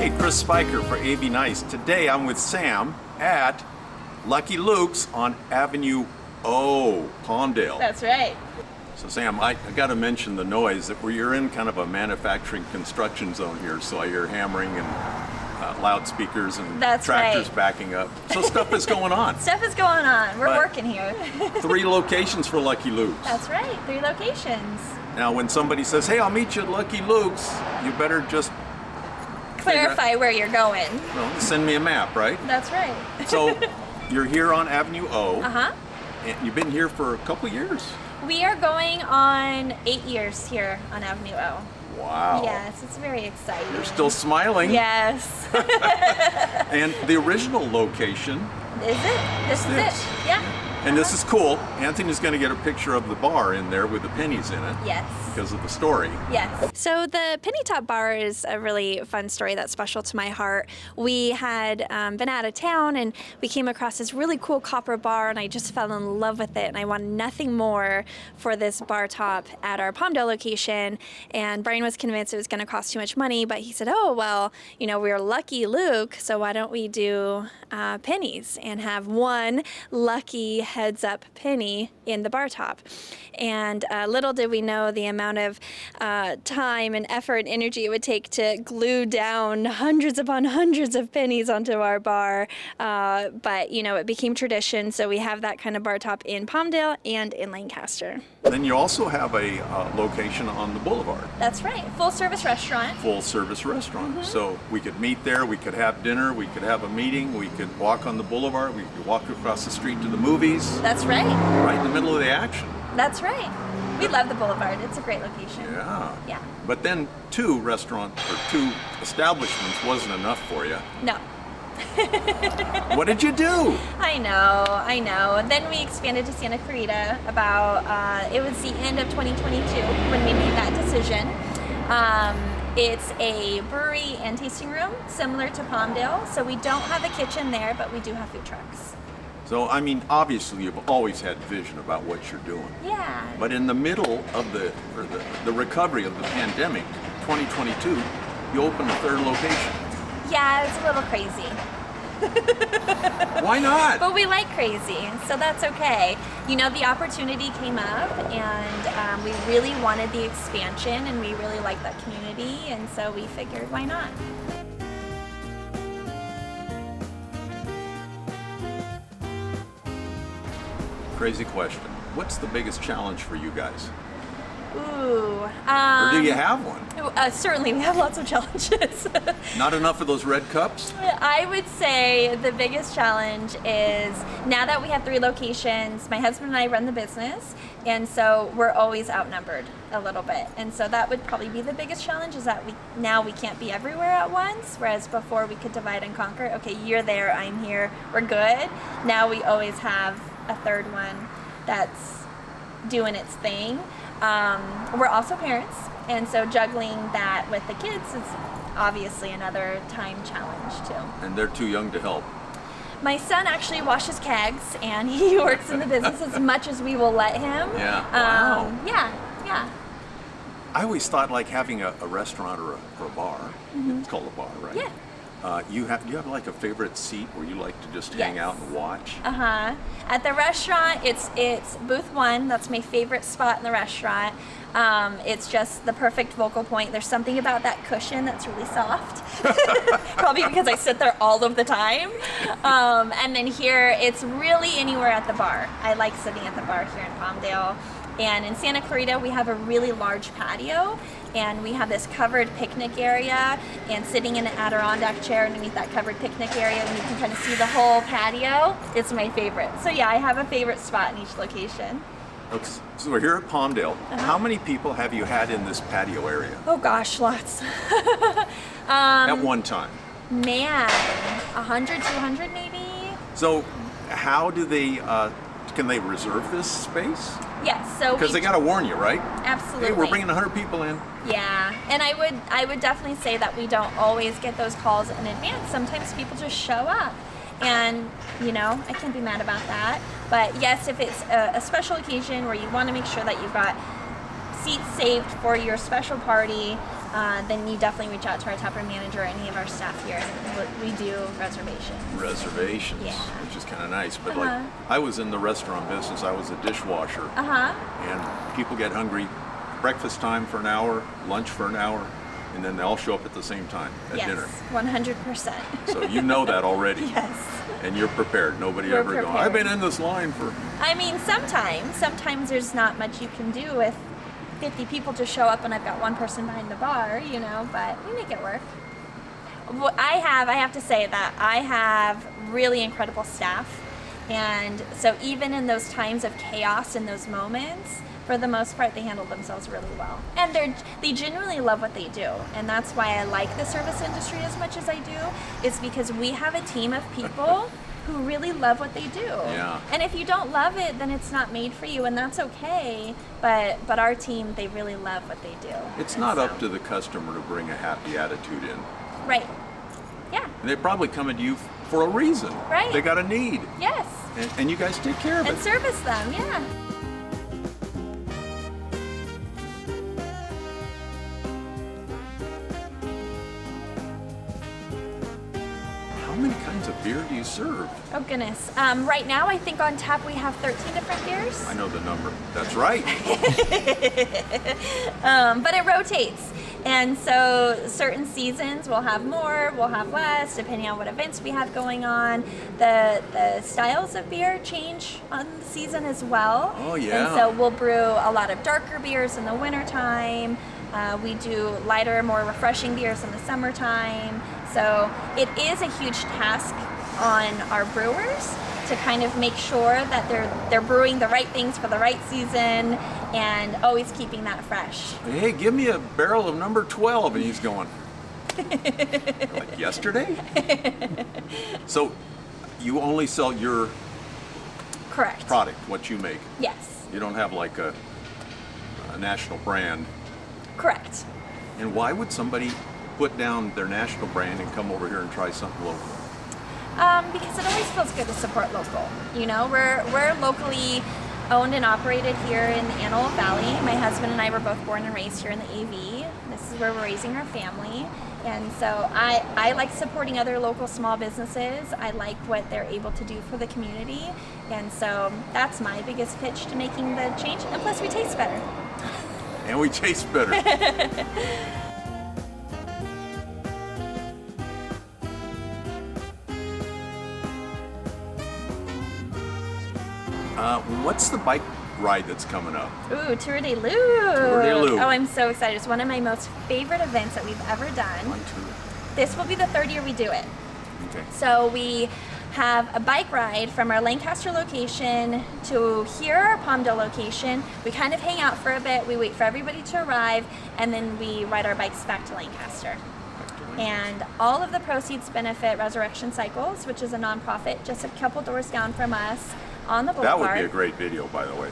Hey, Chris Spicher for AV Nice. Today I'm with Sam at Lucky Luke's on Avenue O, Palmdale. That's right. So Sam, I got to mention the noise that you're in kind of a manufacturing construction zone here, so I hear hammering and loudspeakers and That's tractors right. backing up. So stuff is going on. Stuff is going on. We're But- working here. 3 locations for Lucky Luke's. That's right. 3 locations. Now when somebody says, hey, I'll meet you at Lucky Luke's, you better just Clarify where you're going. send me a map, right? That's right. So you're here on Avenue O. Uh-huh. And you've been here for a couple years. We are going on 8 years here on Avenue O. Wow. Yes, it's very exciting. You're still smiling. Yes. And the original location, Is it? This is This. it. Yeah. and this is cool. Anthony's going to get a picture of the bar in there with the pennies in it Yes. because of the story. Yes. So the Penny Top Bar is a really fun story that's special to my heart. We had been out of town and we came across this really cool copper bar and I just fell in love with it and I wanted nothing more for this bar top at our Palmdale location. And Brian was convinced it was going to cost too much money, but he said, oh, well, you know, we're Lucky Luke, so why don't we do pennies and have one lucky heads up penny in the bar top. And little did we know the amount of time and effort and energy it would take to glue down hundreds upon hundreds of pennies onto our bar. But, you know, it became tradition, so we have that kind of bar top in Palmdale and in Lancaster. Then you also have a location on the boulevard, That's right. Full service restaurant. full service restaurant. So we could meet there, we could have dinner, we could have a meeting, we could walk on the boulevard, we could walk across the street to the movies, That's right. right in the middle of the action. That's right. We love the boulevard. It's a great location. Yeah. Yeah. But then 2 restaurants or 2 establishments wasn't enough for you. No. What did you do? I know. Then we expanded to Santa Clarita about, it was the end of 2022 when we made that decision. It's a brewery and tasting room similar to Palmdale. So we don't have a kitchen there, but we do have food trucks. So, I mean, obviously you've always had vision about what you're doing. Yeah. But in the middle of the recovery of the pandemic, 2022, you opened a 3rd location. Yeah, it's a little crazy. Why not? But we like crazy, so that's okay. You know, the opportunity came up and we really wanted the expansion and we really liked that community, and so we figured, why not? Crazy question. What's the biggest challenge for you guys? Ooh. Or do you have one? Certainly, we have lots of challenges. Not enough of those red cups? I would say the biggest challenge is now that we have 3 locations, my husband and I run the business, and so we're always outnumbered a little bit. And so that would probably be the biggest challenge, is that we can't be everywhere at once, whereas before we could divide and conquer. Okay, you're there, I'm here, we're good. Now we always have a 3rd one that's doing its thing. We're also parents, and so juggling that with the kids is obviously another time challenge too. And they're too young to help. My son actually washes kegs, and he works in the business as much as we will let him. Yeah. Wow. Yeah. I always thought like having a restaurant or a bar, it's called a bar, right? Yeah. You have like a favorite seat where you like to just hang Yes. out and watch? Uh-huh. At the restaurant, it's booth 1. That's my favorite spot in the restaurant. It's just the perfect focal point. There's something about that cushion that's really soft. Probably because I sit there all of the time. And then here, it's really anywhere at the bar. I like sitting at the bar here in Palmdale. And in Santa Clarita, we have a really large patio, and we have this covered picnic area, and sitting in an Adirondack chair underneath that covered picnic area, and you can kind of see the whole patio. It's my favorite. So yeah, I have a favorite spot in each location. Okay, so we're here at Palmdale. How many people have you had in this patio area Oh gosh, lots. at one time? Man, 100, 200 maybe? So how do they, can they reserve this space? Yes, so Because they got to warn you, right? absolutely. Hey, we're bringing 100 people in. Yeah, and I would definitely say that we don't always get those calls in advance. Sometimes people just show up, and you know, I can't be mad about that. But yes, if it's a special occasion where you want to make sure that you've got seats saved for your special party, then you definitely reach out to our taproom manager or any of our staff here. We do reservations. Reservations, Yeah. which is kind of nice. But like, I was in the restaurant business. I was a dishwasher, and people get hungry. Breakfast time for an hour, lunch for an hour, and then they all show up at the same time at dinner. 100%. So you know that already. Yes. And you're prepared. Nobody We're ever going, prepared. I've been in this line for... I mean, sometimes there's not much you can do with 50 people to show up and I've got one person behind the bar, you know, but we make it work. I have to say that I have really incredible staff. And so even in those times of chaos in those moments, for the most part, they handle themselves really well. And they genuinely love what they do. And that's why I like the service industry as much as I do, is because we have a team of people who really love what they do. Yeah. And if you don't love it, then it's not made for you, and that's okay. But our team, they really love what they do. It's And not so- up to the customer to bring a happy attitude in. Right. Yeah. And they're probably coming to you for a reason. Right. They got a need. Yes. And you guys take care of And it. service them, yeah. How many kinds of beer do you serve? Oh goodness. Right now, I think on tap we have 13 different beers. I know the number. That's right. But it rotates. And so certain seasons we'll have more, we'll have less, depending on what events we have going on. The styles of beer change on the season as well. Oh, yeah. And so we'll brew a lot of darker beers in the wintertime. We do lighter, more refreshing beers in the summertime. So it is a huge task on our brewers to kind of make sure that they're brewing the right things for the right season and always keeping that fresh. Hey, give me a barrel of number 12. And he's going, like yesterday? So you only sell your Correct. product, what you make. Yes. You don't have like a national brand. Correct. And why would somebody put down their national brand and come over here and try something local? Because it always feels good to support local. You know, we're locally owned and operated here in the Antelope Valley. My husband and I were both born and raised here in the AV. This is where we're raising our family. And so I like supporting other local small businesses. I like what they're able to do for the community. And so that's my biggest pitch to making the change. And plus we taste better. And we taste better. What's the bike ride that's coming up? Ooh, Tour de Luke. Tour de Luke. Oh, I'm so excited. It's one of my most favorite events that we've ever done. One, two. This will be the third year we do it. Okay. So we have a bike ride from our Lancaster location to here, our Palmdale location. We kind of hang out for a bit. We wait for everybody to arrive, and then we ride our bikes back to Lancaster. And all of the proceeds benefit Resurrection Cycles, which is a nonprofit just a couple doors down from us on the That boulevard. would be a great video, by the way.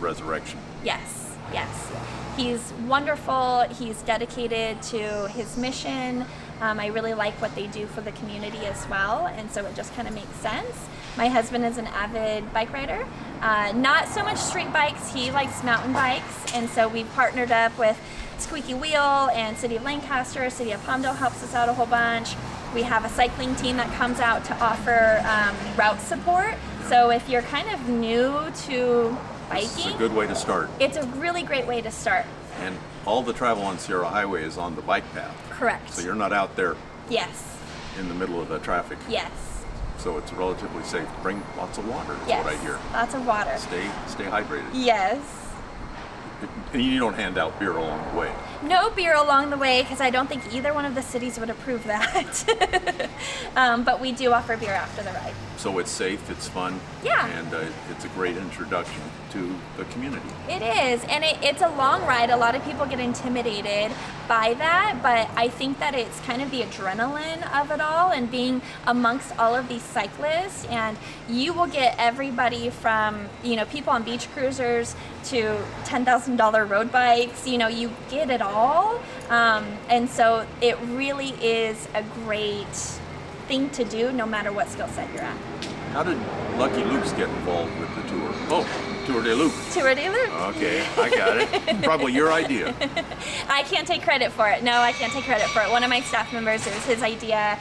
Resurrection. Yes, yes. He's wonderful. He's dedicated to his mission. I really like what they do for the community as well, and so it just kind of makes sense. My husband is an avid bike rider. Not so much street bikes. He likes mountain bikes, and so we've partnered up with Squeaky Wheel and City of Lancaster. City of Palmdale helps us out a whole bunch. We have a cycling team that comes out to offer route support. So if you're kind of new to This is biking, a good way to start. it's a really great way to start. And all the travel on Sierra Highway is on the bike path. Correct. So you're not out there Yes. in the middle of the traffic. Yes. So it's relatively safe. Bring lots of water, is Yes. what I hear. Lots of water. Stay hydrated. Yes. And you don't hand out beer along the way. No beer along the way because I don't think either one of the cities would approve that. But we do offer beer after the ride. So it's safe, it's fun, Yeah. and it's a great introduction to the community. It is, and it's a long ride. A lot of people get intimidated by that, but I think that it's kind of the adrenaline of it all and being amongst all of these cyclists, and you will get everybody from, you know, people on beach cruisers to $10,000 road bikes. You know, you get it all, and so it really is a great thing to do no matter what skill set you're at. How did Lucky Luke's get involved with the tour? Oh, Tour de Luke. Tour de Luke. Okay, I got it. Probably your idea. I can't take credit for it. No, I can't take credit for it. One of my staff members, it was his idea.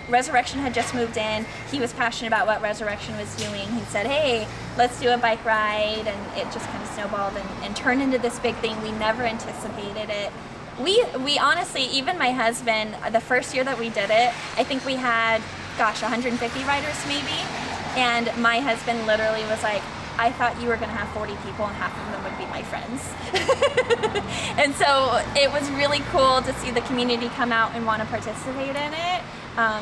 Resurrection had just moved in. He was passionate about what Resurrection was doing. He said, hey, let's do a bike ride. And it just kind of snowballed and turned into this big thing. We never anticipated it. We honestly, even my husband, the first year that we did it, I think we had, 150 riders maybe. And my husband literally was like, I thought you were going to have 40 people and half of them would be my friends. And so it was really cool to see the community come out and want to participate in it.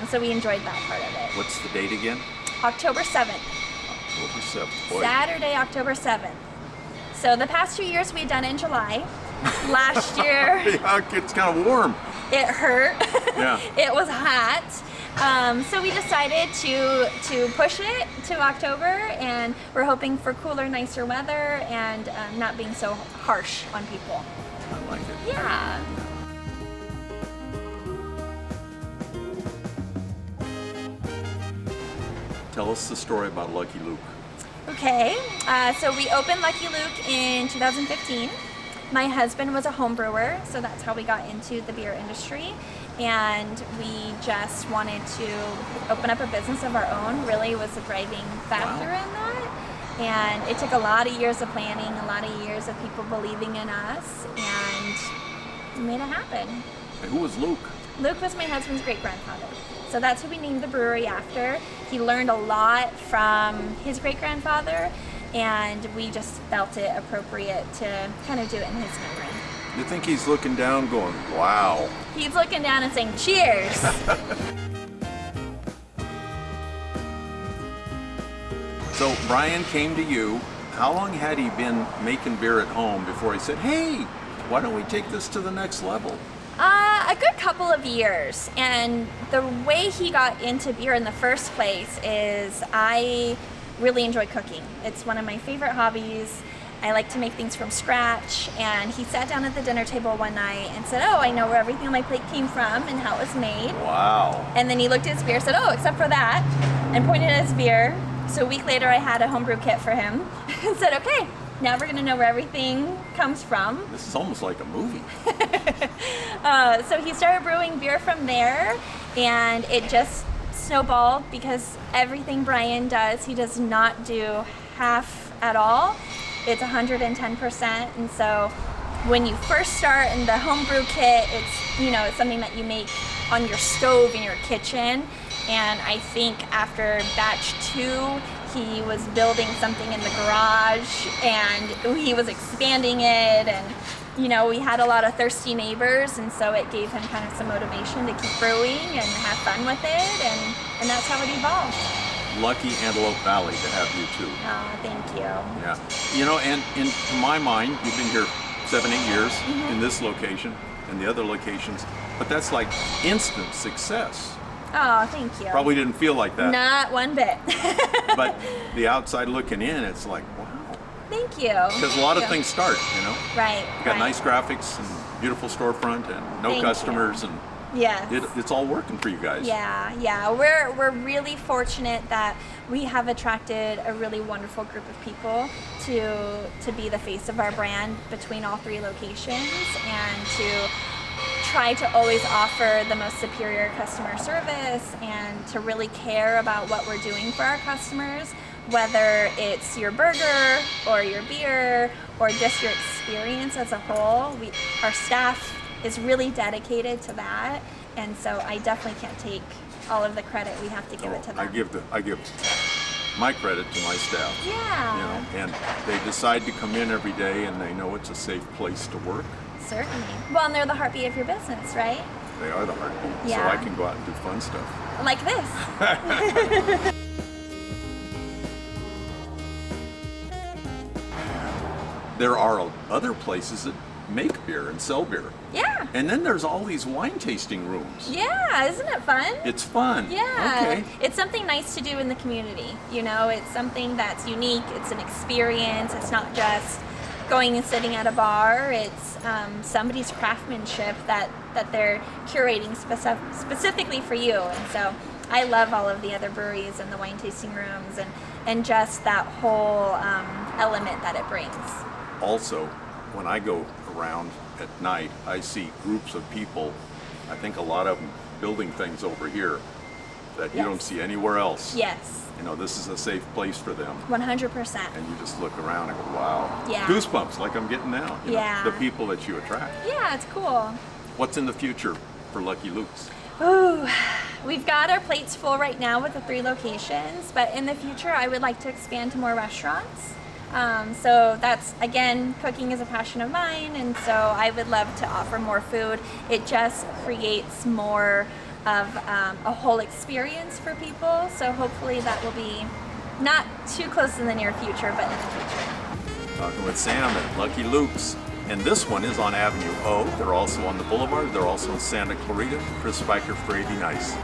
So we enjoyed that part of it. What's the date again? October 7th. October 7th. Boy. Saturday, October 7th. So the past 2 years we've done it in July. Last year, Yeah, it's kind of warm. it hurt. Yeah. It was hot. So we decided to push it to October, and we're hoping for cooler, nicer weather and not being so harsh on people. I like it. Yeah. Tell us the story about Lucky Luke. Okay, so we opened Lucky Luke in 2015. My husband was a home brewer, so that's how we got into the beer industry. And we just wanted to open up a business of our own, really was the driving factor in that. And it took a lot of years of planning, a lot of years of people believing in us, and we made it happen. And who was Luke? Luke was my husband's great-grandfather. So that's who we named the brewery after. He learned a lot from his great-grandfather, and we just felt it appropriate to kind of do it in his memory. You think he's looking down going, wow. He's looking down and saying, cheers. So Brian came to you. How long had he been making beer at home before he said, hey, why don't we take this to the next level? A good couple of years. And the way he got into beer in the first place is I really enjoy cooking. It's one of my favorite hobbies. I like to make things from scratch, and he sat down at the dinner table one night and said, oh, I know where everything on my plate came from and how it was made. Wow. And then he looked at his beer and said, oh, except for that, and pointed at his beer. So a week later I had a homebrew kit for him and said, okay, now we're gonna know where everything comes from. This is almost like a movie. So he started brewing beer from there, and it just snowballed because everything Brian does, he does not do half at all. It's 110%, and so when you first start in the homebrew kit, it's something that you make on your stove in your kitchen. And I think after batch 2, he was building something in the garage, and he was expanding it, and we had a lot of thirsty neighbors, and so it gave him kind of some motivation to keep brewing and have fun with it, and that's how it evolved. Lucky Antelope Valley to have you too. Oh, thank you. Yeah. And to my mind, you've been here 7-8 years in this location and the other locations, but that's like instant success. Oh, thank you. Probably didn't feel like that. Not one bit. But the outside looking in, it's like, wow. Thank you. Because a lot of things start, Right. You got nice graphics and beautiful storefront and no Thank customers you. and Yes. it's all working for you guys. Yeah. We're really fortunate that we have attracted a really wonderful group of people to be the face of our brand between all 3 locations, and to try to always offer the most superior customer service and to really care about what we're doing for our customers, whether it's your burger or your beer or just your experience as a whole. Our staff is really dedicated to that, and so I definitely can't take all of the credit. We have to give it to them. I give my credit to my staff. Yeah. And they decide to come in every day, and they know it's a safe place to work. Certainly. Well, and they're the heartbeat of your business, right? They are the heartbeat. Yeah. So I can go out and do fun stuff. Like this. There are other places that make beer and sell beer. Yeah. And then there's all these wine tasting rooms. Yeah, isn't it fun? It's fun. Yeah. Okay. It's something nice to do in the community. It's something that's unique. It's an experience. It's not just going and sitting at a bar. It's somebody's craftsmanship that they're curating specifically for you. And so I love all of the other breweries and the wine tasting rooms and just that whole element that it brings. Also, when I go around at night, I see groups of people, I think a lot of them building things over here that you don't see anywhere else. Yes. You know, this is a safe place for them. 100%. And you just look around and go, wow. Yeah. Goosebumps like I'm getting now. You know, the people that you attract. Yeah, it's cool. What's in the future for Lucky Luke's? Ooh, we've got our plates full right now with the 3 locations, but in the future I would like to expand to more restaurants. So that's, again, cooking is a passion of mine, and so I would love to offer more food. It just creates more of a whole experience for people, so hopefully that will be not too close in the near future, but in the future. Talking with Sam at Lucky Luke's, and this one is on Avenue O. They're also on the Boulevard. They're also in Santa Clarita. Chris Spicher for 80 Nice.